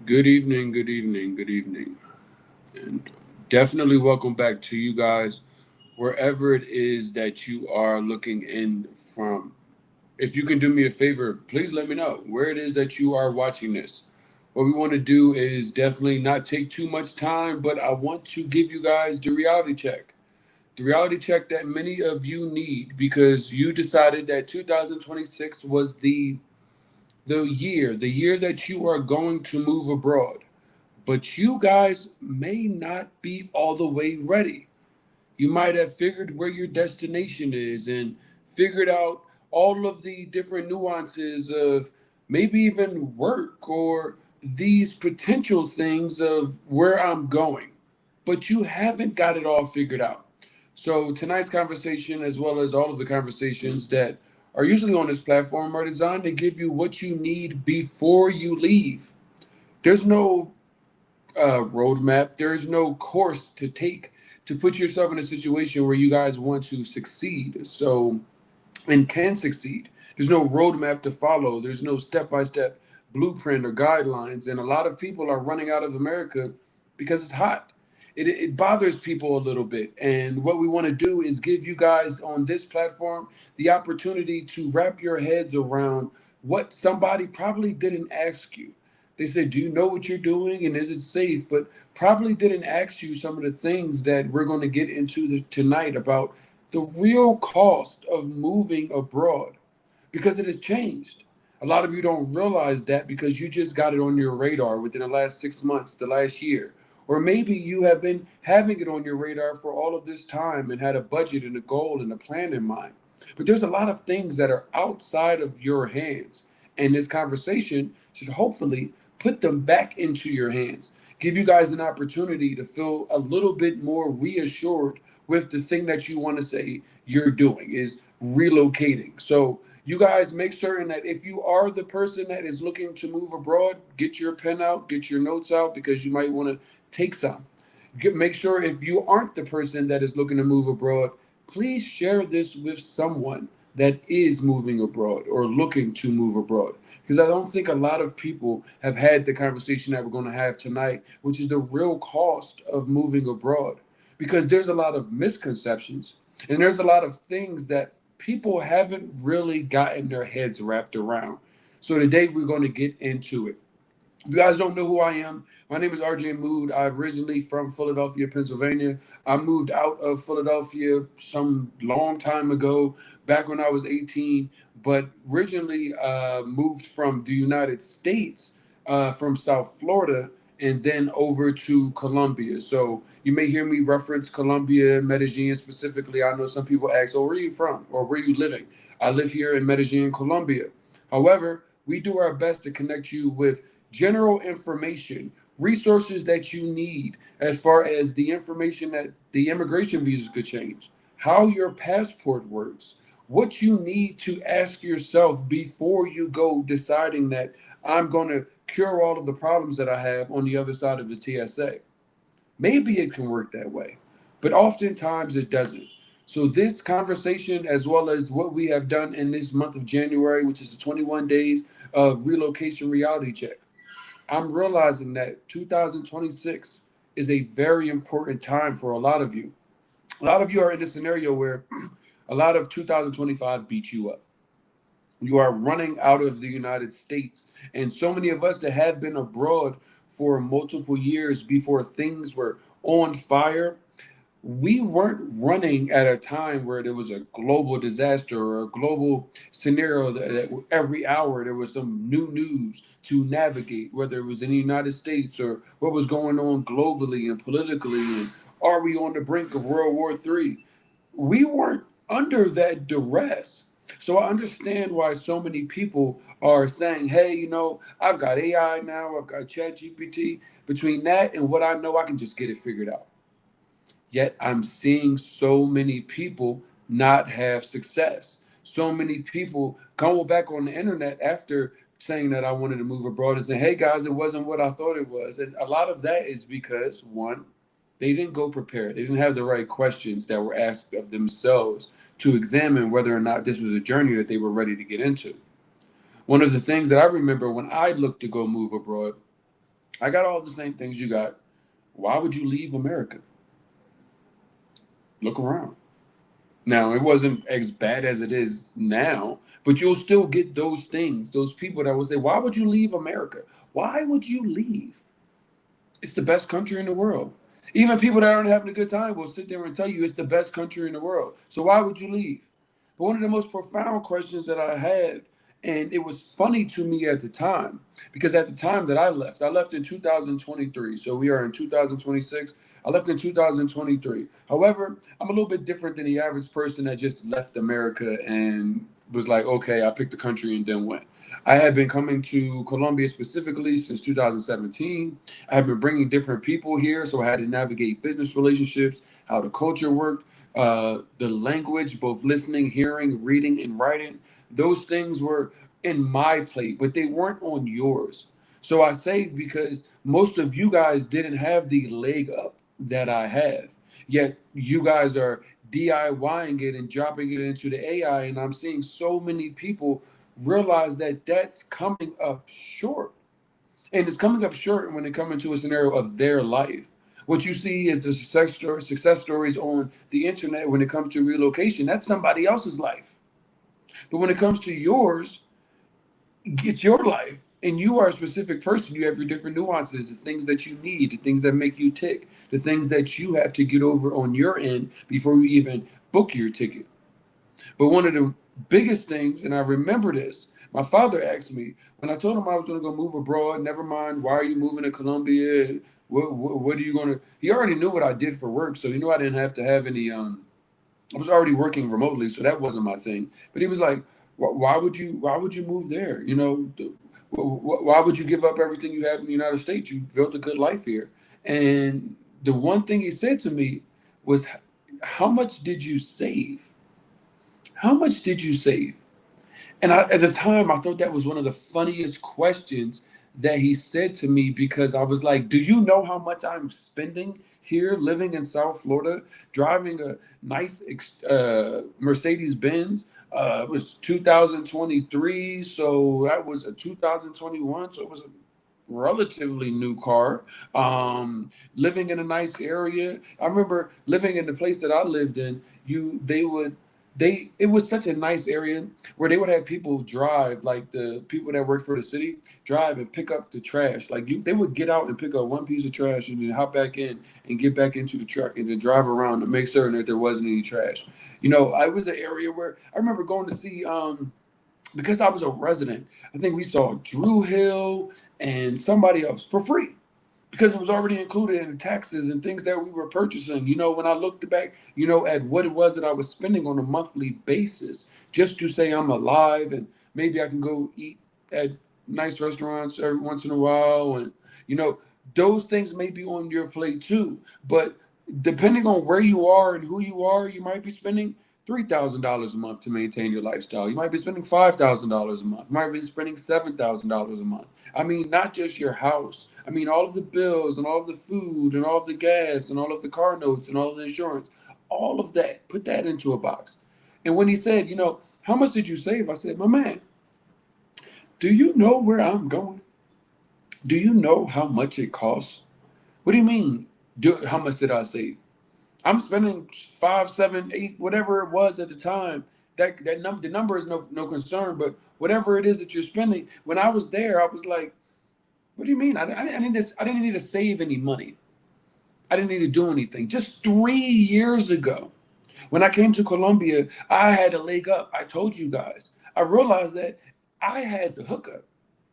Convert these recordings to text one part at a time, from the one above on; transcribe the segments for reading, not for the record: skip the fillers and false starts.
Good evening, good evening, good evening. And definitely welcome back to you guys, wherever it is that you are looking in from. If you can do me a favor, please let me know where it is that you are watching this. What we want to do is definitely not take too much time, but I want to give you guys the reality check. The reality check that many of you need because you decided that 2026 was the year that you are going to move abroad, but you guys may not be all the way ready. You might have figured where your destination is and figured out all of the different nuances of maybe even work or these potential things of where I'm going, but you haven't got it all figured out. So, tonight's conversation, as well as all of the conversations that are usually on this platform, are designed to give you what you need before you leave. There's no roadmap. There is no course to take to put yourself in a situation where you guys want to succeed. So, and can succeed. There's no roadmap to follow. There's no step by step blueprint or guidelines. And a lot of people are running out of America because it's hot. It bothers people a little bit. And what we want to do is give you guys on this platform the opportunity to wrap your heads around what somebody probably didn't ask you. They said, do you know what you're doing and is it safe? But probably didn't ask you some of the things that we're going to get into tonight about the real cost of moving abroad because it has changed. A lot of you don't realize that because you just got it on your radar within the last 6 months, the last year. Or maybe you have been having it on your radar for all of this time and had a budget and a goal and a plan in mind. But there's a lot of things that are outside of your hands. And this conversation should hopefully put them back into your hands, give you guys an opportunity to feel a little bit more reassured with the thing that you want to say you're doing is relocating. So you guys make certain that if you are the person that is looking to move abroad, get your pen out, get your notes out because you might want to take some. Make sure if you aren't the person that is looking to move abroad, please share this with someone that is moving abroad or looking to move abroad. Because I don't think a lot of people have had the conversation that we're going to have tonight, which is the real cost of moving abroad. Because there's a lot of misconceptions and there's a lot of things that people haven't really gotten their heads wrapped around. So today we're going to get into it. If you guys don't know who I am, my name is RJ Mood. I'm originally from Philadelphia, Pennsylvania. I moved out of Philadelphia some long time ago, back when I was 18, but originally moved from the United States, from South Florida, and then over to Colombia. So you may hear me reference Colombia, Medellin specifically. I know some people ask, oh, where are you from or where are you living? I live here in Medellin, Colombia. However, we do our best to connect you with general information, resources that you need as far as the information that the immigration visas could change, how your passport works, what you need to ask yourself before you go deciding that I'm going to cure all of the problems that I have on the other side of the TSA. Maybe it can work that way, but oftentimes it doesn't. So, this conversation, as well as what we have done in this month of January, which is the 21 days of relocation reality check, I'm realizing that 2026 is a very important time for a lot of you. A lot of you are in a scenario where a lot of 2025 beat you up. You are running out of the United States. And so many of us that have been abroad for multiple years before things were on fire, we weren't running at a time where there was a global disaster or a global scenario that every hour there was some new news to navigate, whether it was in the United States or what was going on globally and politically, and are we on the brink of World War III? We weren't under that duress. So I understand why so many people are saying, hey, I've got AI now, I've got ChatGPT. Between that and what I know, I can just get it figured out. Yet I'm seeing so many people not have success. So many people go back on the internet after saying that I wanted to move abroad and saying, hey guys, it wasn't what I thought it was. And a lot of that is because, one, they didn't go prepared. They didn't have the right questions that were asked of themselves to examine whether or not this was a journey that they were ready to get into. One of the things that I remember when I looked to go move abroad, I got all the same things you got. Why would you leave America? Look around. Now, it wasn't as bad as it is now, but you'll still get those things, those people that will say, why would you leave America? Why would you leave? It's the best country in the world. Even people that aren't having a good time will sit there and tell you it's the best country in the world. So why would you leave? But one of the most profound questions that I had, and it was funny to me at the time, because at the time that I left in 2023. So we are in 2026. I left in 2023. However, I'm a little bit different than the average person that just left America and was like, okay, I picked the country and then went. I had been coming to Colombia specifically since 2017. I have been bringing different people here, so I had to navigate business relationships, how the culture worked, the language, both listening, hearing, reading, and writing. Those things were in my plate, but they weren't on yours. So I say because most of you guys didn't have the leg up that I have, yet you guys are DIYing it and dropping it into the AI, and I'm seeing so many people realize that that's coming up short. And it's coming up short when it comes into a scenario of their life. What you see is the success stories on the internet when it comes to relocation. That's somebody else's life. But when it comes to yours, it's your life. And you are a specific person. You have your different nuances, the things that you need, the things that make you tick, the things that you have to get over on your end before you even book your ticket. But one of the biggest things, and I remember this, my father asked me when I told him I was going to go move abroad. Never mind, why are you moving to Colombia? What are you going to? He already knew what I did for work, so he knew I didn't have to have any. I was already working remotely, so that wasn't my thing. But he was like, why would you? Why would you move there? You know, why would you give up everything you have in the United States? You built a good life here. And the one thing he said to me was, how much did you save? How much did you save? And at the time, I thought that was one of the funniest questions that he said to me because I was like, do you know how much I'm spending here living in South Florida, driving a nice Mercedes Benz? It was 2023, so that was a 2021, so it was a relatively new car. Living in a nice area. I remember living in the place that I lived in. It was such a nice area where they would have people drive, like the people that worked for the city, drive and pick up the trash. Like they would get out and pick up one piece of trash and then hop back in and get back into the truck and then drive around to make certain that there wasn't any trash. You know, I was an area where I remember going to see because I was a resident. I think we saw Drew Hill and somebody else for free because it was already included in the taxes and things that we were purchasing. You know, when I looked back, you know, at what it was that I was spending on a monthly basis just to say I'm alive and maybe I can go eat at nice restaurants every once in a while. And, you know, those things may be on your plate too. But depending on where you are and who you are, you might be spending $3,000 a month to maintain your lifestyle. You might be spending $5,000 a month. You might be spending $7,000 a month. I mean, not just your house. I mean, all of the bills and all of the food and all of the gas and all of the car notes and all of the insurance, all of that, put that into a box. And when he said, you know, how much did you save? I said, my man, do you know where I'm going? Do you know how much it costs? What do you mean? How much did I save? I'm spending five, seven, eight, whatever it was at the time. The number is no concern, but whatever it is that you're spending. When I was there, I was like, "What do you mean? I didn't need to save any money. I didn't need to do anything." Just 3 years ago, when I came to Colombia, I had a leg up. I told you guys. I realized that I had the hookup.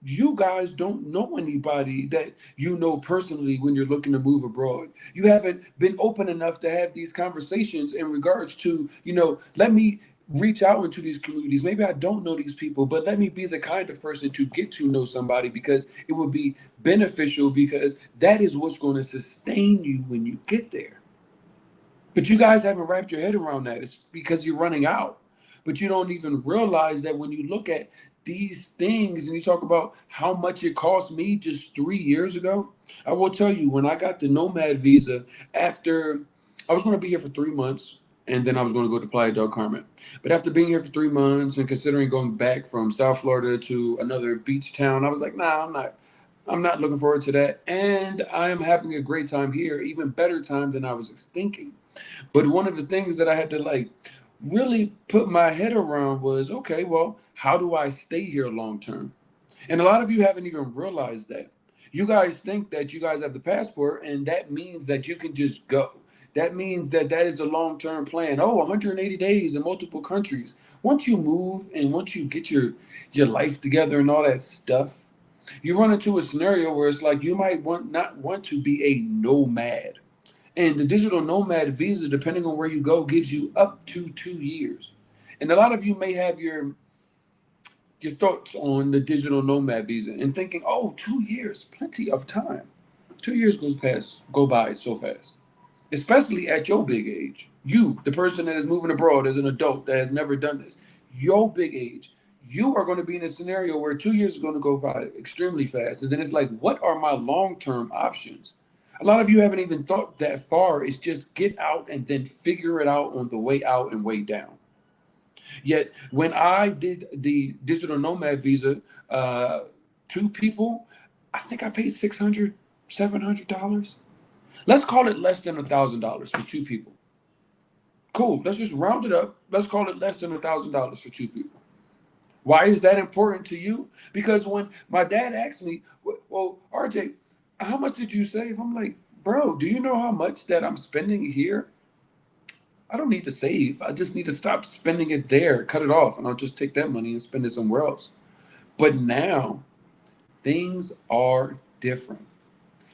You guys don't know anybody that you know personally when you're looking to move abroad. You haven't been open enough to have these conversations in regards to, you know, let me reach out into these communities. Maybe I don't know these people, but let me be the kind of person to get to know somebody because it would be beneficial because that is what's going to sustain you when you get there. But you guys haven't wrapped your head around that. It's because you're running out. But you don't even realize that when you look at these things and you talk about how much it cost me just 3 years ago, I will tell you when I got the nomad visa after I was going to be here for 3 months and then I was going to go to Playa del Carmen. But after being here for 3 months and considering going back from South Florida to another beach town, I was like, nah, I'm not. I'm not looking forward to that. And I am having a great time here, even better time than I was thinking. But one of the things that I had to like really put my head around was, okay, well, how do I stay here long term? And a lot of you haven't even realized that. You guys think that you guys have the passport, and that means that you can just go. That means that that is a long term plan. Oh, 180 days in multiple countries. Once you move and once you get your life together and all that stuff, you run into a scenario where it's like you might want not want to be a nomad. And the digital nomad visa, depending on where you go, gives you up to 2 years. And a lot of you may have your thoughts on the digital nomad visa and thinking, oh, 2 years, plenty of time. 2 years go by so fast, especially at your big age. You, the person that is moving abroad as an adult that has never done this, your big age, you are going to be in a scenario where 2 years is going to go by extremely fast. And then it's like, what are my long term options? A lot of you haven't even thought that far. It's just get out and then figure it out on the way out and way down. Yet when I did the digital nomad visa, uh, two people, I think I paid $600, $700. Let's call it less than $1,000 for two people. Cool. Let's just round it up. Let's call it less than $1,000 for two people. Why is that important to you? Because when my dad asked me, well, RJ, how much did you save? I'm like, bro, do you know how much that I'm spending here? I don't need to save. I just need to stop spending it there, cut it off, and I'll just take that money and spend it somewhere else. But now things are different.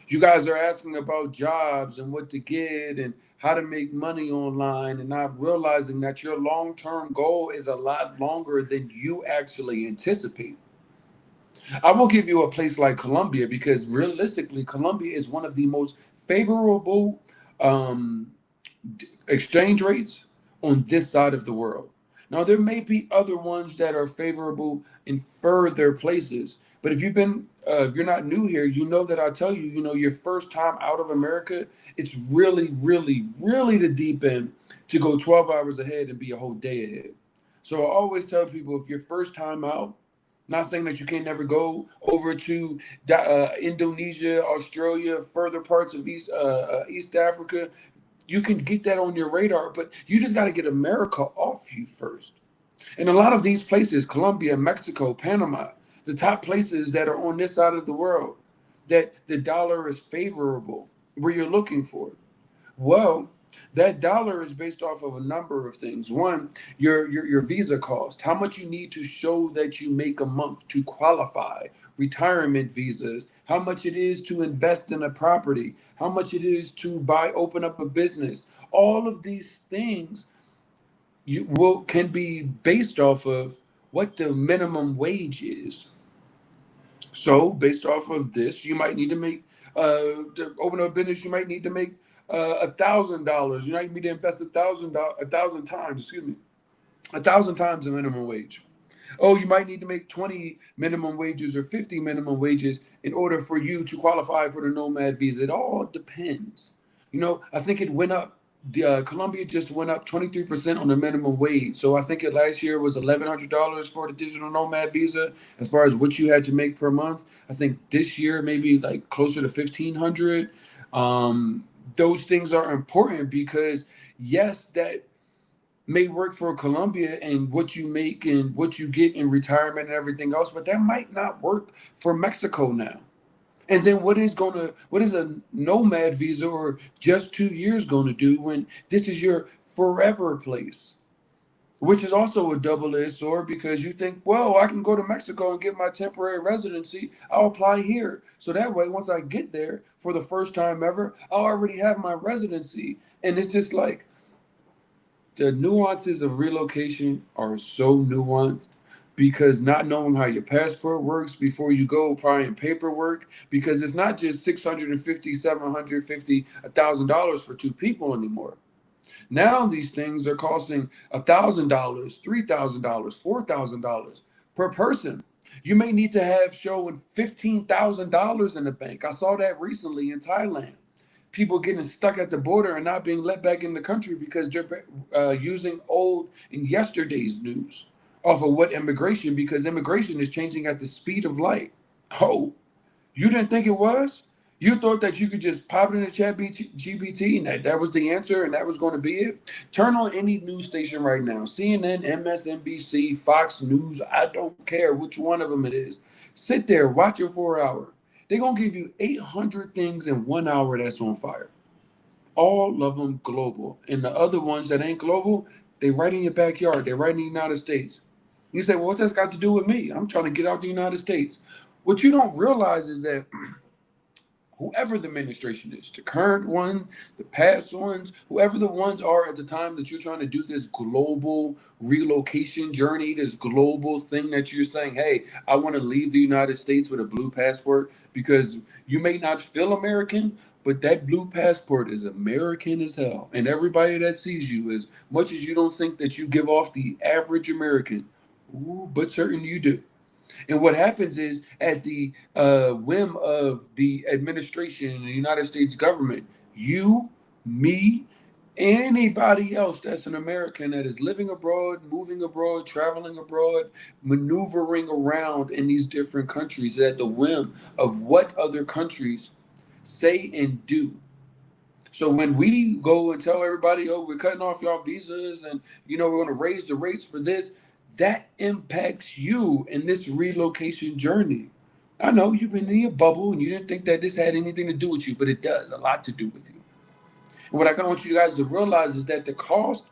You guys are asking about jobs and what to get and how to make money online and not realizing that your long-term goal is a lot longer than you actually anticipate. I will give you a place like Colombia because realistically, Colombia is one of the most favorable um, exchange rates on this side of the world. Now, there may be other ones that are favorable in further places, but if you're not new here, you know that I tell you, your first time out of America, it's really, really, really the deep end to go 12 hours ahead and be a whole day ahead. So I always tell people if your first time out, not saying that you can never go over to Indonesia, Australia, further parts of East Africa, you can get that on your radar, but you just got to get America off you first. And a lot of these places, Colombia, Mexico, Panama, the top places that are on this side of the world, that the dollar is favorable, where you're looking for. Well, that dollar is based off of a number of things. One, your visa cost, how much you need to show that you make a month to qualify, retirement visas, how much it is to invest in a property, how much it is to open up a business. All of these things you will can be based off of what the minimum wage is. So, based off of this, you might need to make to open up a business. You might need to make $1,000. You might need to invest $1,000 1,000 times. Excuse me, 1,000 times the minimum wage. Oh, you might need to make 20 minimum wages or 50 minimum wages in order for you to qualify for the nomad visa. It all depends. I think it went up. Colombia just went up 23% on the minimum wage. So I think it last year was $1,100 for the digital nomad visa as far as what you had to make per month. I think this year maybe like closer to 1,500. Those things are important because yes, that may work for Colombia and what you make and what you get in retirement and everything else, but that might not work for Mexico now. And then what is a nomad visa or just 2 years going to do when this is your forever place? Which is also a double-edged sword because you think, well, I can go to Mexico and get my temporary residency. I'll apply here. So that way, once I get there for the first time ever, I'll already have my residency. And it's just like, the nuances of relocation are so nuanced because not knowing how your passport works before you go applying paperwork, because it's not just 650, 750, $1,000 for two people anymore. Now these things are costing $1,000, $3,000, $4,000 per person. You may need to have showing $15,000 in the bank. I saw that recently in Thailand. People getting stuck at the border and not being let back in the country because they're using old and yesterday's news off of what immigration, because immigration is changing at the speed of light. Oh, You didn't think it was? You thought that you could just pop it in the chat GPT and that was the answer and that was going to be it? Turn on any news station right now. CNN, MSNBC, Fox News, I don't care which one of them it is. Sit there, watch it for an hour. They're going to give you 800 things in 1 hour that's on fire. All of them global. And the other ones that ain't global, they right in your backyard. They're right in the United States. You say, well, what's that got to do with me? I'm trying to get out the United States. What you don't realize is that whoever the administration is, the current one, the past ones, whoever the ones are at the time that you're trying to do this global relocation journey, this global thing that you're saying, hey, I want to leave the United States with a blue passport because you may not feel American, but that blue passport is American as hell. And everybody that sees you, as much as you don't think that you give off the average American, ooh, but certain you do. And what happens is, at the whim of the administration and the United States government, you, me, anybody else that's an American that is living abroad, moving abroad, traveling abroad, maneuvering around in these different countries at the whim of what other countries say and do. So when we go and tell everybody, oh, we're cutting off y'all visas and we're going to raise the rates for this, that impacts you in this relocation journey. I know you've been in your bubble and you didn't think that this had anything to do with you, but it does a lot to do with you. And what I want you guys to realize is that the cost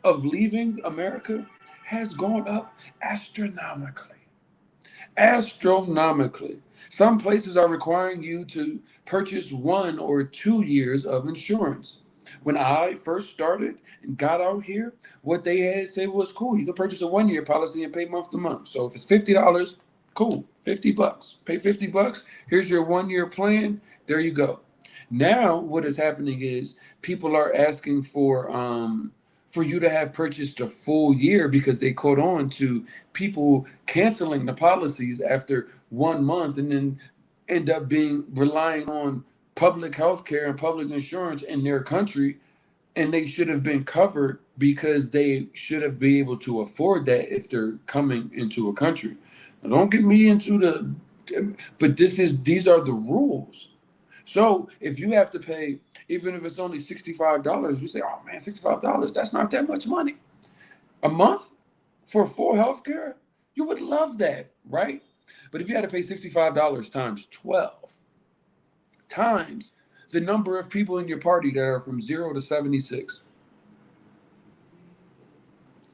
of leaving America has gone up astronomically. Astronomically. Some places are requiring you to purchase 1 or 2 years of insurance. When I first started and got out here, what they had said was cool. You can purchase a 1 year policy and pay month to month. So if it's $50, cool, $50. Pay $50. Here's your 1 year plan. There you go. Now what is happening is people are asking for you to have purchased a full year because they caught on to people canceling the policies after 1 month and then end up being relying on public health care and public insurance in their country, and they should have been covered because they should have been able to afford that if they're coming into a country. Now, don't get me into but these are the rules. So if you have to pay, even if it's only $65, you say, oh man, $65, that's not that much money. A month for full health care? You would love that, right? But if you had to pay $65 times 12, times the number of people in your party that are from 0 to 76,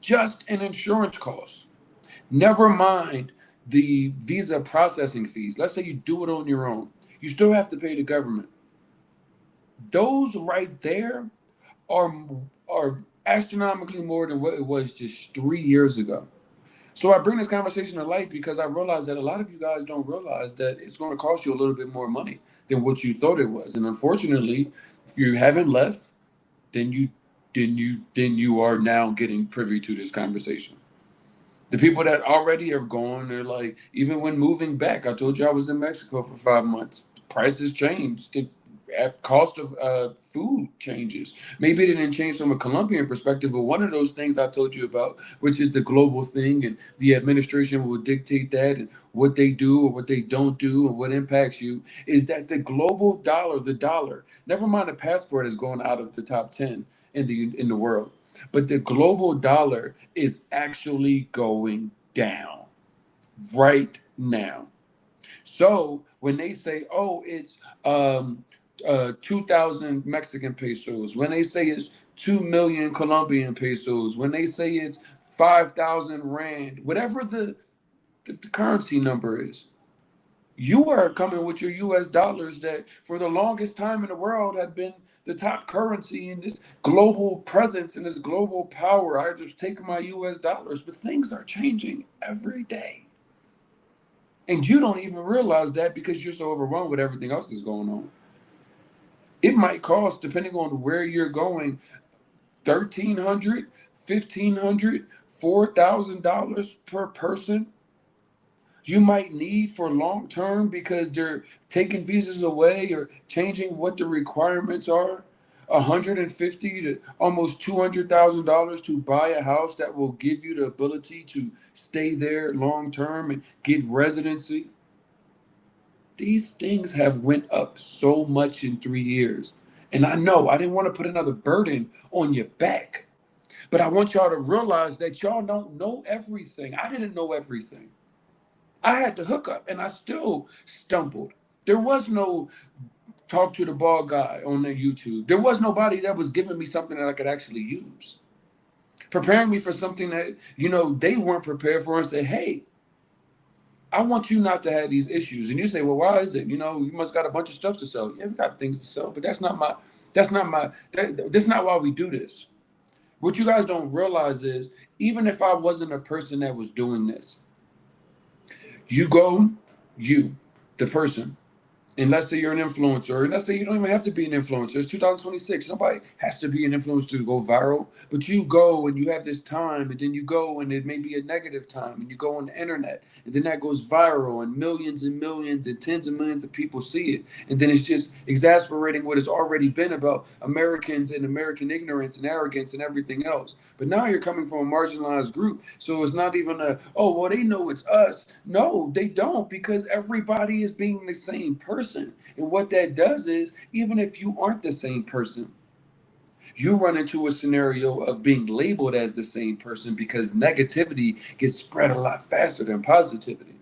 just an insurance cost. Never mind the visa processing fees. Let's say you do it on your own. You still have to pay the government. Those right there are astronomically more than what it was just 3 years ago. So I bring this conversation to light because I realize that a lot of you guys don't realize that it's going to cost you a little bit more money than what you thought it was. And unfortunately, if you haven't left, then you are now getting privy to this conversation. The people that already are gone, they're like, even when moving back, I told you I was in Mexico for 5 months. Prices changed. The cost of food changes. Maybe it didn't change from a Colombian perspective, but one of those things I told you about, which is the global thing, and the administration will dictate that, and what they do or what they don't do, and what impacts you, is that the global dollar, the dollar, never mind the passport, is going out of the top 10 in the world. But the global dollar is actually going down right now. So when they say, oh, it's 2,000 Mexican pesos, when they say it's 2 million Colombian pesos, when they say it's 5,000 Rand, whatever the currency number is, you are coming with your US dollars that for the longest time in the world had been the top currency in this global presence and this global power. I just take my US dollars, but things are changing every day. And you don't even realize that because you're so overwhelmed with everything else that's going on. It might cost, depending on where you're going, $1,300, $1,500, $4,000 per person. You might need for long term because they're taking visas away or changing what the requirements are. 150 to almost $200,000 to buy a house that will give you the ability to stay there long term and get residency. These things have went up so much in 3 years. And I know I didn't want to put another burden on your back, but I want y'all to realize that y'all don't know everything. I didn't know everything. I had to hook up and I still stumbled. There was no talk to the ball guy on the YouTube. There was nobody that was giving me something that I could actually use, preparing me for something that, they weren't prepared for and say, hey, I want you not to have these issues. And you say, well, why is it? You must got a bunch of stuff to sell. Yeah, we got things to sell, but that's not why we do this. What you guys don't realize is, even if I wasn't a person that was doing this, you go, the person, and let's say you're an influencer, and let's say you don't even have to be an influencer. It's 2026. Nobody has to be an influencer to go viral. But you go and you have this time, and then you go and it may be a negative time, and you go on the internet, and then that goes viral, and millions and tens of millions of people see it. And then it's just exasperating what has already been about Americans and American ignorance and arrogance and everything else. But now you're coming from a marginalized group. So it's not even oh, well, they know it's us. No, they don't, because everybody is being the same person. And what that does is, even if you aren't the same person, you run into a scenario of being labeled as the same person, because negativity gets spread a lot faster than positivity.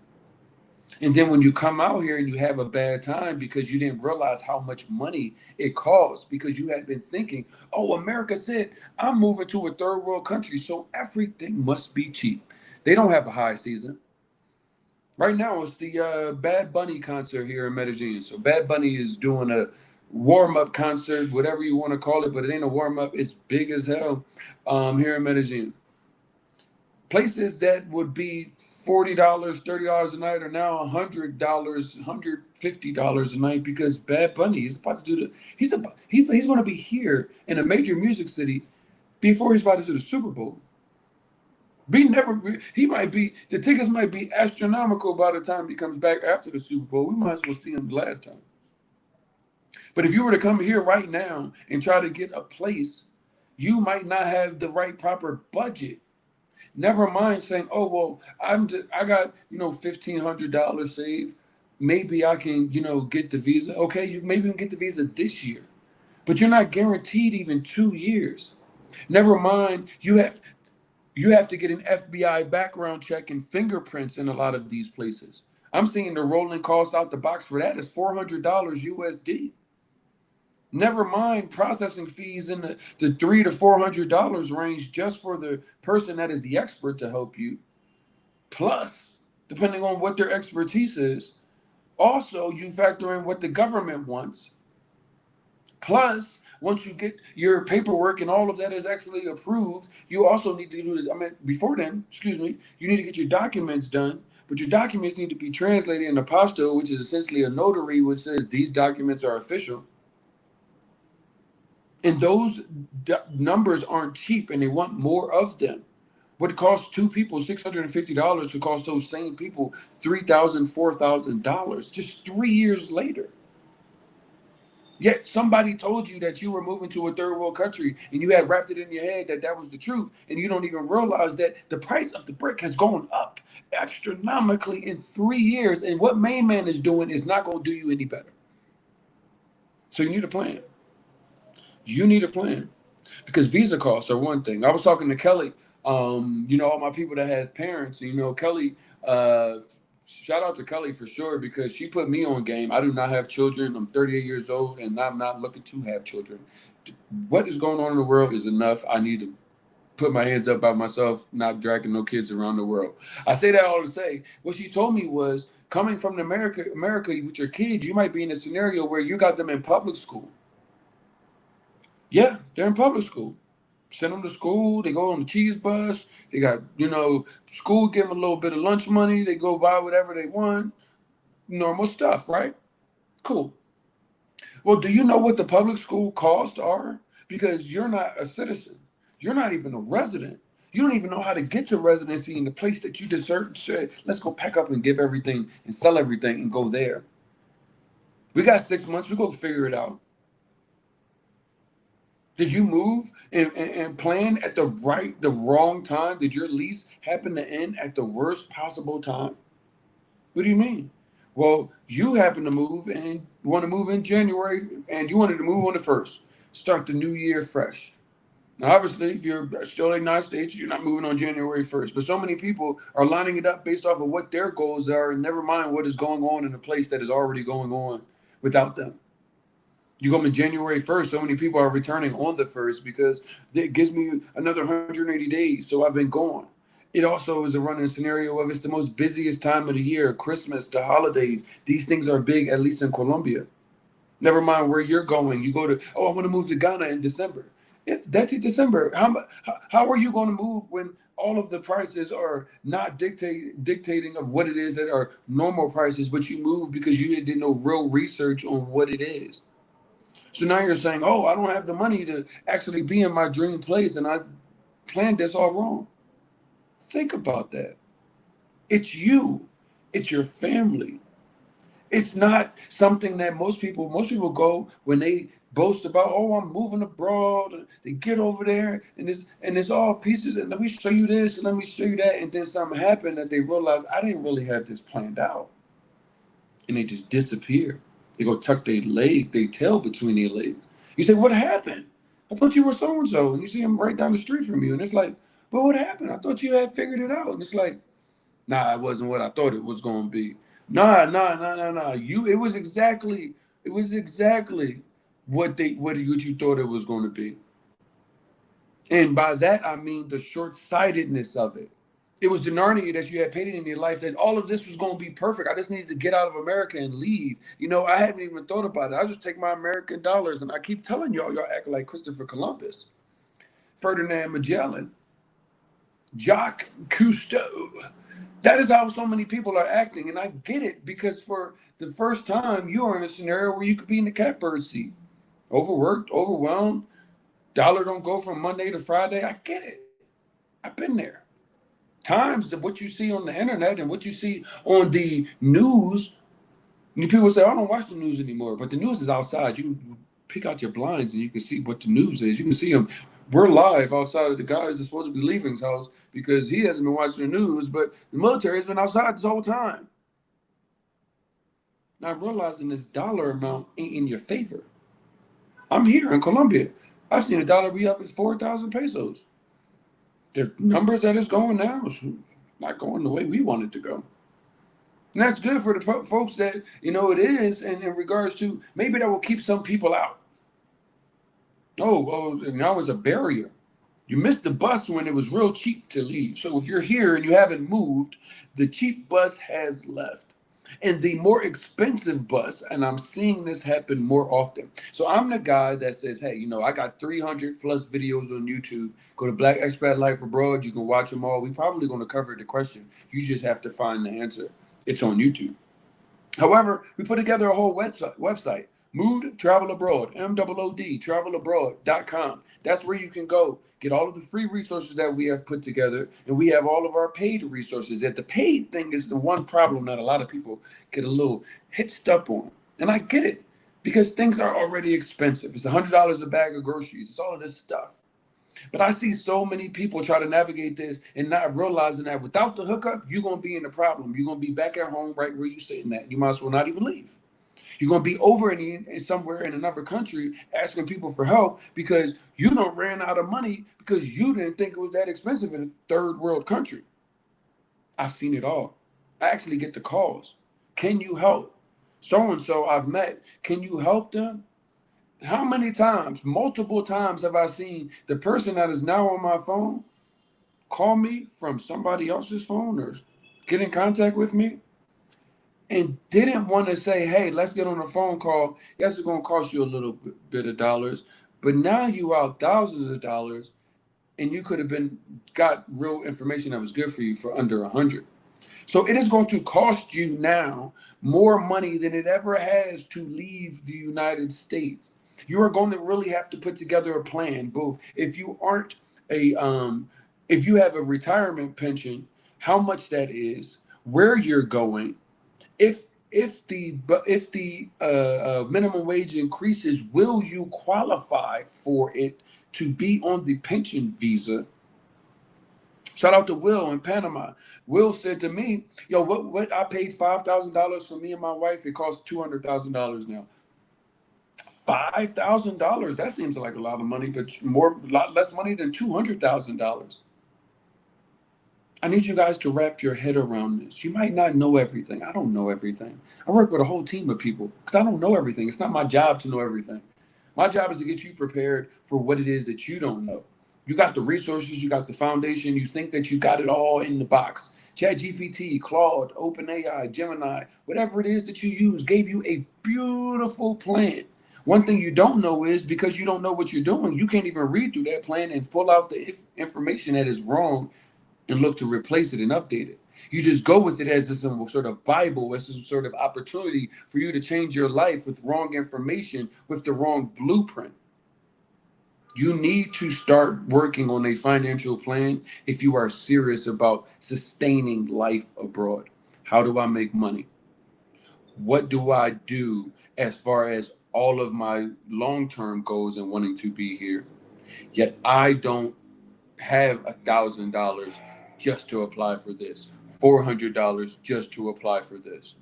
And then when you come out here and you have a bad time because you didn't realize how much money it costs, because you had been thinking, oh, America said I'm moving to a third world country, so everything must be cheap. They don't have a high season. Right now, it's the Bad Bunny concert here in Medellin. So Bad Bunny is doing a warm-up concert, whatever you want to call it, but it ain't a warm-up. It's big as hell here in Medellin. Places that would be $40, $30 a night are now $100, $150 a night, because Bad Bunny is about to do he's going to be here in a major music city before he's about to do the Super Bowl. The tickets might be astronomical by the time he comes back after the Super Bowl. We might as well see him the last time. But if you were to come here right now and try to get a place, you might not have the right proper budget. Never mind saying, oh, well, I got, $1,500 saved. Maybe I can, get the visa. Okay, you maybe can get the visa this year, but you're not guaranteed even 2 years. Never mind, you have to get an FBI background check and fingerprints in a lot of these places. I'm seeing the rolling cost out the box for that is $400 USD. Never mind processing fees in the $300 to $400 range just for the person that is the expert to help you. Plus, depending on what their expertise is, also you factor in what the government wants. Plus, once you get your paperwork and all of that is actually approved, you also need to do this. Before then, you need to get your documents done, but your documents need to be translated in apostille, which is essentially a notary, which says these documents are official. And those numbers aren't cheap, and they want more of them. What costs two people $650 to cost those same people $3,000, $4,000 just 3 years later. Yet somebody told you that you were moving to a third world country, and you had wrapped it in your head that that was the truth, and you don't even realize that the price of the brick has gone up astronomically in 3 years, and what main man is doing is not going to do you any better. So you need a plan. You need a plan, because visa costs are one thing. I was talking to Kelly, all my people that have parents, Kelly, shout out to Kelly for sure, because she put me on game. I do not have children. I'm 38 years old, and I'm not looking to have children. What is going on in the world is enough. I need to put my hands up by myself, not dragging no kids around the world. I say that all to say, what she told me was, coming from America with your kids, you might be in a scenario where you got them in public school. Yeah, they're in public school. Send them to school. They go on the cheese bus. They got, school give them a little bit of lunch money. They go buy whatever they want. Normal stuff, right? Cool. Well, do you know what the public school costs are? Because you're not a citizen. You're not even a resident. You don't even know how to get to residency in the place that you deserve. Let's go pack up and give everything and sell everything and go there. We got 6 months. We go figure it out. Did you move and plan at the wrong time? Did your lease happen to end at the worst possible time? What do you mean? Well, you happen to move and want to move in January, and you wanted to move on the first. Start the new year fresh. Now, obviously, if you're still in the United States, you're not moving on January 1st. But so many people are lining it up based off of what their goals are, and never mind what is going on in a place that is already going on without them. You come in January 1st, so many people are returning on the 1st because it gives me another 180 days. So I've been gone. It also is a running scenario of it's the most busiest time of the year, Christmas, the holidays. These things are big, at least in Colombia. Never mind where you're going. You go to, oh, I want to move to Ghana in December. That's in December. How are you going to move when all of the prices are not dictating of what it is that are normal prices, but you move because you did no real research on what it is. So now you're saying, oh, I don't have the money to actually be in my dream place, and I planned this all wrong. Think about that. It's you. It's your family. It's not something that most people go when they boast about, oh, I'm moving abroad. They get over there and it's all pieces, and let me show you this and let me show you that, and then something happened that they realize I didn't really have this planned out, and they just disappear. They go tuck their tail between their legs. You say, what happened? I thought you were so and so, and you see them right down the street from you, and it's like, but what happened? I thought you had figured it out, and it's like, nah, it wasn't what I thought it was going to be. Nah. It was exactly what you thought it was going to be. And by that I mean the short-sightedness of it. It was the Narnia that you had painted in your life that all of this was going to be perfect. I just needed to get out of America and leave. I haven't even thought about it. I just take my American dollars, and I keep telling y'all act like Christopher Columbus, Ferdinand Magellan, Jacques Cousteau. That is how so many people are acting, and I get it because for the first time you are in a scenario where you could be in the catbird seat, overworked, overwhelmed. Dollar don't go from Monday to Friday. I get it. I've been there. Times that what you see on the internet and what you see on the news, people say, I don't watch the news anymore, but the news is outside. You pick out your blinds and you can see what the news is. You can see them. We're live outside of the guy that's supposed to be leaving his house because he hasn't been watching the news, but the military has been outside this whole time. Now realizing this dollar amount ain't in your favor. I'm here in Colombia. I've seen a dollar be up as 4,000 pesos. The numbers that it's going now is not going the way we want it to go. And that's good for the folks that, it is, and in regards to maybe that will keep some people out. Oh, now it's a barrier. You missed the bus when it was real cheap to leave. So if you're here and you haven't moved, the cheap bus has left. And the more expensive bus, and I'm seeing this happen more often. So I'm the guy that says, hey, I got 300 plus videos on YouTube. Go to Black Expat Life Abroad. You can watch them all. We're probably going to cover the question. You just have to find the answer. It's on YouTube. However, we put together a whole website, Mood Travel Abroad, MOOD, travelabroad.com. That's where you can go get all of the free resources that we have put together, and we have all of our paid resources. That the paid thing is the one problem that a lot of people get a little hitched up on. And I get it because things are already expensive. It's $100 a bag of groceries. It's all of this stuff. But I see so many people try to navigate this and not realizing that without the hookup, you're going to be in the problem. You're going to be back at home right where you're sitting at. You might as well not even leave. You're going to be over in somewhere in another country asking people for help because you don't ran out of money because you didn't think it was that expensive in a third world country. I've seen it all. I actually get the calls. Can you help? So-and-so I've met. Can you help them? How many times, multiple times have I seen the person that is now on my phone call me from somebody else's phone or get in contact with me and didn't want to say, hey, let's get on a phone call. Yes, it's going to cost you a little bit of dollars, but now you out thousands of dollars and you could have got real information that was good for you for under 100. So it is going to cost you now more money than it ever has to leave the United States. You are going to really have to put together a plan, both if you aren't if you have a retirement pension, how much that is, where you're going, if the minimum wage increases, will you qualify for it to be on the pension visa? Shout out to Will in Panama. Will said to me, yo, what I paid $5,000 for me and my wife, it costs $200,000 now. $5,000. That seems like a lot of money, but lot less money than $200,000. I need you guys to wrap your head around this. You might not know everything. I don't know everything. I work with a whole team of people because I don't know everything. It's not my job to know everything. My job is to get you prepared for what it is that you don't know. You got the resources, you got the foundation, you think that you got it all in the box. ChatGPT, Claude, OpenAI, Gemini, whatever it is that you use gave you a beautiful plan. One thing you don't know is because you don't know what you're doing, you can't even read through that plan and pull out the information that is wrong and look to replace it and update it. You just go with it as some sort of Bible, as some sort of opportunity for you to change your life with wrong information, with the wrong blueprint. You need to start working on a financial plan if you are serious about sustaining life abroad. How do I make money? What do I do as far as all of my long-term goals and wanting to be here? Yet I don't have $1,000 just to apply for this, $400 just to apply for this.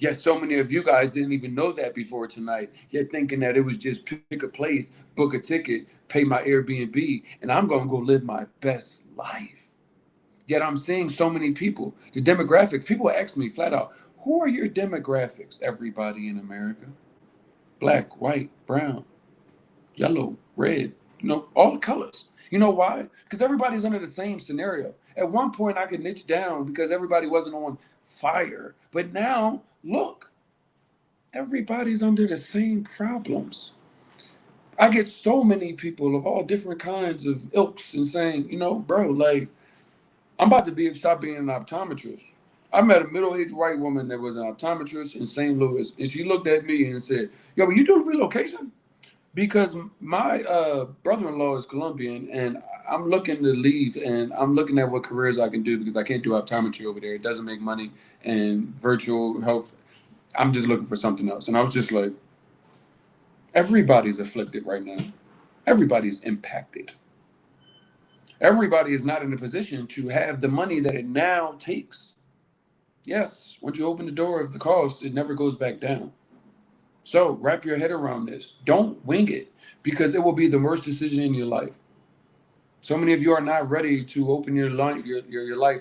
Yet so many of you guys didn't even know that before tonight. Yet thinking that it was just pick a place, book a ticket, pay my Airbnb, and I'm going to go live my best life. Yet I'm seeing so many people, the demographics, people ask me flat out, who are your demographics? Everybody in America. Black, white, brown, yellow, red, all colors. You know why? Because everybody's under the same scenario. At one point, I could niche down because everybody wasn't on fire. But now, look, everybody's under the same problems. I get so many people of all different kinds of ilks and saying, bro, like, I'm about to stop being an optometrist. I met a middle-aged white woman that was an optometrist in St. Louis, and she looked at me and said, yo, but you do relocation? Because my brother-in-law is Colombian, and I'm looking to leave, and I'm looking at what careers I can do because I can't do optometry over there. It doesn't make money, and virtual health, I'm just looking for something else. And I was just like, everybody's afflicted right now. Everybody's impacted. Everybody is not in a position to have the money that it now takes. Yes, once you open the door of the cost, it never goes back down. So wrap your head around this. Don't wing it because it will be the worst decision in your life. So many of you are not ready to open your life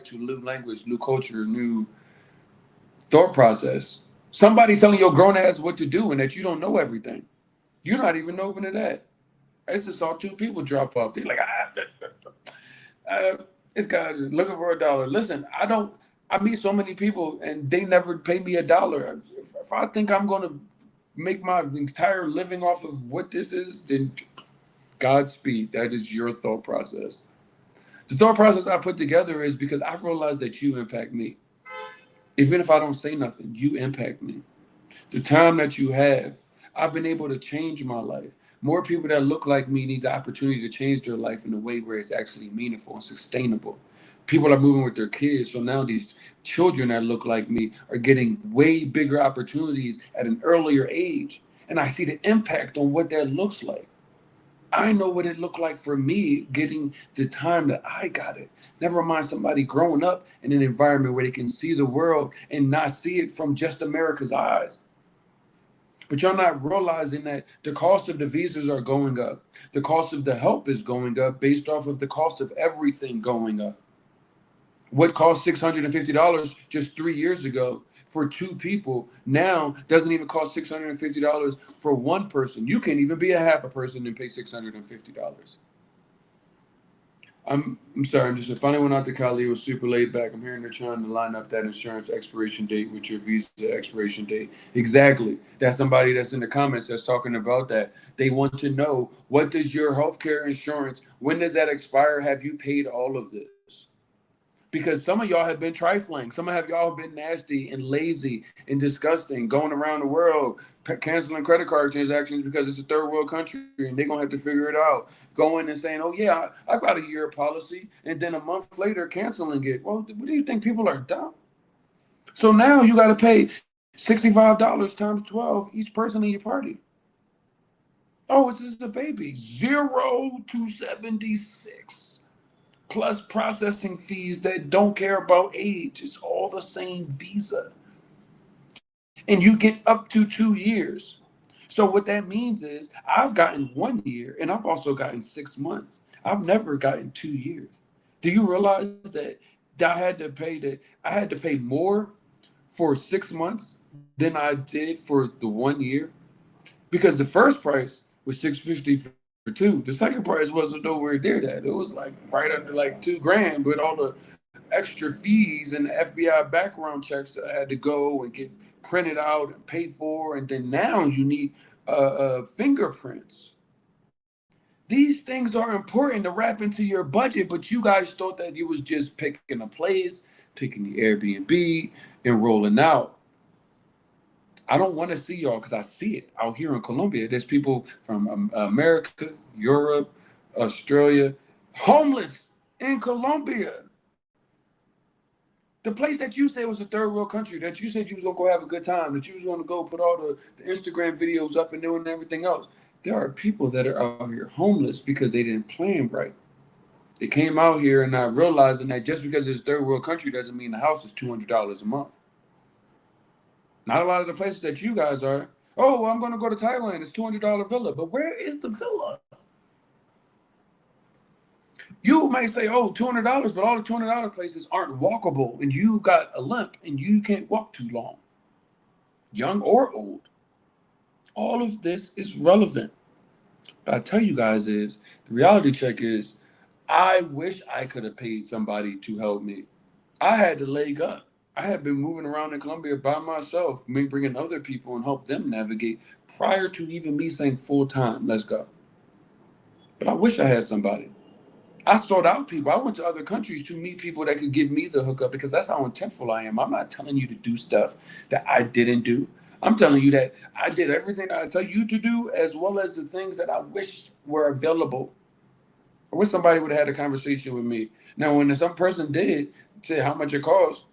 to new language, new culture, new thought process. Somebody telling your grown ass what to do and that you don't know everything. You're not even open to that. I just saw two people drop off. They're like, this guy's looking for $1. Listen, I meet so many people and they never pay me $1. If I think I'm going to make my entire living off of what this is, then Godspeed. That is your thought process. The thought process I put together is because I've realized that you impact me. Even if I don't say nothing, you impact me. The time that you have, I've been able to change my life. More people that look like me need the opportunity to change their life in a way where it's actually meaningful and sustainable. People are moving with their kids, so now these children that look like me are getting way bigger opportunities at an earlier age. And I see the impact on what that looks like. I know what it looked like for me getting the time that I got it. Never mind somebody growing up in an environment where they can see the world and not see it from just America's eyes. But you're not realizing that the cost of the visas are going up. The cost of the help is going up based off of the cost of everything going up. What cost $650 just 3 years ago for two people now doesn't even cost $650 for one person. You can't even be a half a person and pay $650. I'm sorry, I'm just finally went out to Cali. It was super laid back. I'm hearing they're trying to line up that insurance expiration date with your visa expiration date. Exactly. That's somebody that's in the comments that's talking about that. They want to know, what does your healthcare insurance, when does that expire? Have you paid all of this? Because some of y'all have been trifling. Some of y'all have been nasty and lazy and disgusting, going around the world, canceling credit card transactions because it's a third world country and they're going to have to figure it out. Going and saying, oh, yeah, I got a year policy. And then a month later, canceling it. Well, what do you think? People are dumb. So now you got to pay $65 times 12 each person in your party. Oh, it's just a baby. 0 to 76. plus processing fees that don't care about age. It's all the same visa. And you get up to 2 years. So what that means is I've gotten 1 year and I've also gotten 6 months. I've never gotten 2 years. Do you realize that I had to pay more for 6 months than I did for the 1 year? Because the first price was $650 for two. The second price wasn't nowhere near that. It was like right under like $2,000 with all the extra fees and the FBI background checks that I had to go and get printed out and paid for. And then now you need fingerprints. These things are important to wrap into your budget, but you guys thought that you was just picking a place, picking the Airbnb, and rolling out. I don't want to see y'all because I see it out here in Colombia. There's people from America, Europe, Australia, homeless in Colombia. The place that you said was a third world country, that you said you was gonna go have a good time, that you was gonna go put all the Instagram videos up and doing everything else. There are people that are out here homeless because they didn't plan right. They came out here and not realizing that just because it's a third world country doesn't mean the house is $200 a month. Not a lot of the places that you guys are. Oh, well, I'm going to go to Thailand. It's $200 villa. But where is the villa? You may say, oh, $200, but all the $200 places aren't walkable. And you got a limp and you can't walk too long, young or old. All of this is relevant. What I tell you guys is the reality check is I wish I could have paid somebody to help me. I had to leg up. I had been moving around in Colombia by myself, me bringing other people and help them navigate prior to even me saying full time, let's go. But I wish I had somebody. I sought out people. I went to other countries to meet people that could give me the hookup because that's how intentful I am. I'm not telling you to do stuff that I didn't do. I'm telling you that I did everything that I tell you to do, as well as the things that I wish were available. I wish somebody would have had a conversation with me. Now, when some person did say how much it costs,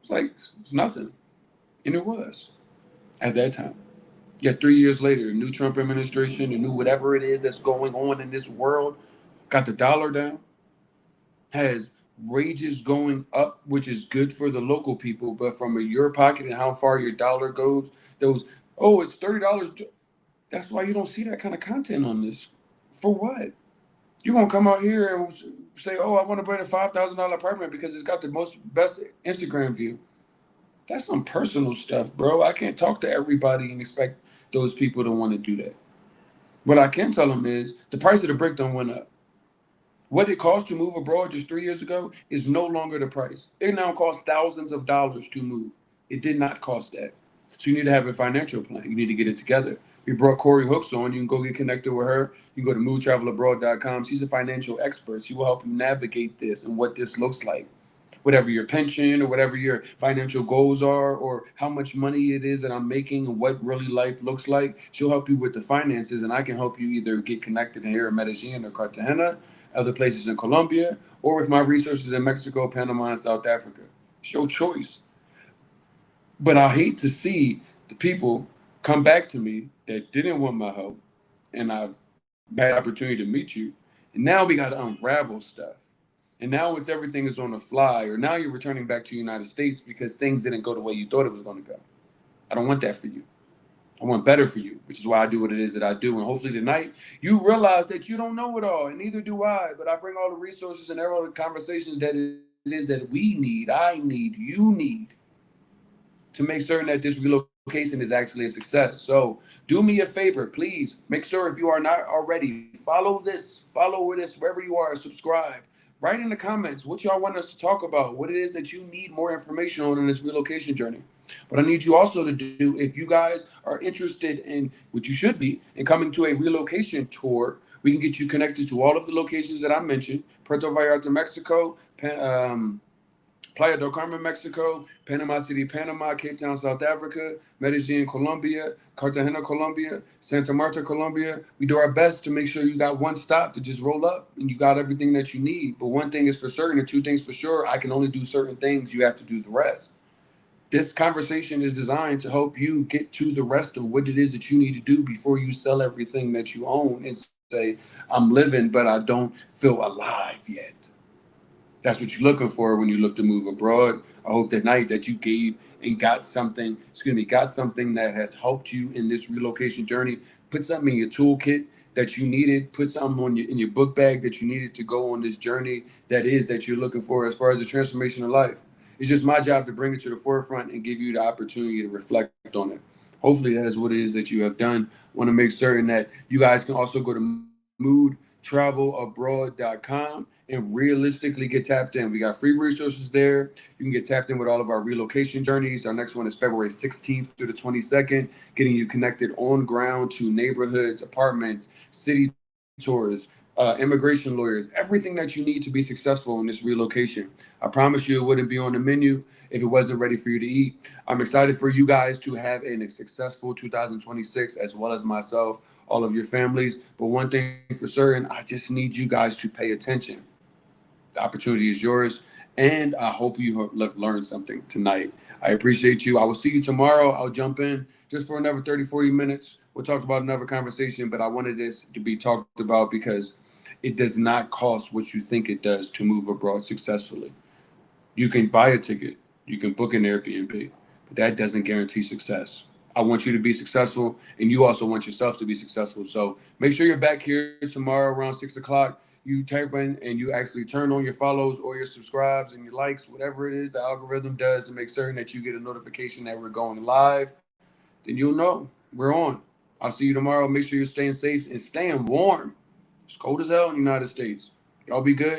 it's like it's nothing, and it was at that time. Yet 3 years later, new Trump administration, the new whatever it is that's going on in this world, got the dollar down, has wages going up, which is good for the local people, but from your pocket and how far your dollar goes, those oh, it's $30. That's why you don't see that kind of content on this. For what? You're gonna come out here and say, "Oh, I want to buy a $5,000 apartment because it's got the most best Instagram view." That's some personal stuff, bro. I can't talk to everybody and expect those people to want to do that. What I can tell them is the price of the brick don't went up. What it cost to move abroad just 3 years ago is no longer the price. It now costs thousands of dollars to move. It did not cost that. So you need to have a financial plan. You need to get it together. We brought Corey Hooks on. You can go get connected with her. You can go to movetravelabroad.com. She's a financial expert. She will help you navigate this and what this looks like. Whatever your pension or whatever your financial goals are, or how much money it is that I'm making and what really life looks like, she'll help you with the finances. And I can help you either get connected here in Medellin or Cartagena, other places in Colombia, or with my resources in Mexico, Panama, and South Africa. It's your choice. But I hate to see the people come back to me that didn't want my help, and I've had the opportunity to meet you, and now we got to unravel stuff. And now it's everything is on the fly, or now you're returning back to the United States because things didn't go the way you thought it was going to go. I don't want that for you. I want better for you, which is why I do what it is that I do. And hopefully tonight you realize that you don't know it all, and neither do I. But I bring all the resources and all the conversations that it is that we need, I need, you need, to make certain that this relocation is actually a success. So do me a favor, please make sure, if you are not already, follow this wherever you are, subscribe. Write in the comments what y'all want us to talk about, what it is that you need more information on in this relocation journey. But I need you also to do, if you guys are interested in, what you should be, in coming to a relocation tour, we can get you connected to all of the locations that I mentioned: Puerto Vallarta, Mexico, Playa del Carmen, Mexico; Panama City, Panama; Cape Town, South Africa; Medellin, Colombia; Cartagena, Colombia; Santa Marta, Colombia. We do our best to make sure you got one stop to just roll up and you got everything that you need. But one thing is for certain, and two things for sure: I can only do certain things. You have to do the rest. This conversation is designed to help you get to the rest of what it is that you need to do before you sell everything that you own and say, I'm living, but I don't feel alive yet. That's what you're looking for when you look to move abroad. I hope tonight that you gave and got something, got something that has helped you in this relocation journey. Put something in your toolkit that you needed. Put something on in your book bag that you needed to go on this journey that you're looking for as far as the transformation of life. It's just my job to bring it to the forefront and give you the opportunity to reflect on it. Hopefully, that is what it is that you have done. I want to make certain that you guys can also go to moodtravelabroad.com and realistically get tapped in. We got free resources there. You can get tapped in with all of our relocation journeys. Our next one is February 16th through the 22nd, getting you connected on ground to neighborhoods, apartments, city tours, immigration lawyers, everything that you need to be successful in this relocation. I promise you it wouldn't be on the menu if it wasn't ready for you to eat. I'm excited for you guys to have a successful 2026 as well as myself, all of your families. But one thing for certain, I just need you guys to pay attention. The opportunity is yours. And I hope you learned something tonight. I appreciate you. I will see you tomorrow. I'll jump in just for another 30, 40 minutes. We'll talk about another conversation, but I wanted this to be talked about because it does not cost what you think it does to move abroad successfully. You can buy a ticket, you can book an Airbnb, but that doesn't guarantee success. I want you to be successful, and you also want yourself to be successful. So make sure you're back here tomorrow around 6 o'clock. You type in and you actually turn on your follows or your subscribes and your likes, whatever it is the algorithm does to make certain that you get a notification that we're going live. Then you'll know we're on. I'll see you tomorrow. Make sure you're staying safe and staying warm. It's cold as hell in the United States. Y'all be good.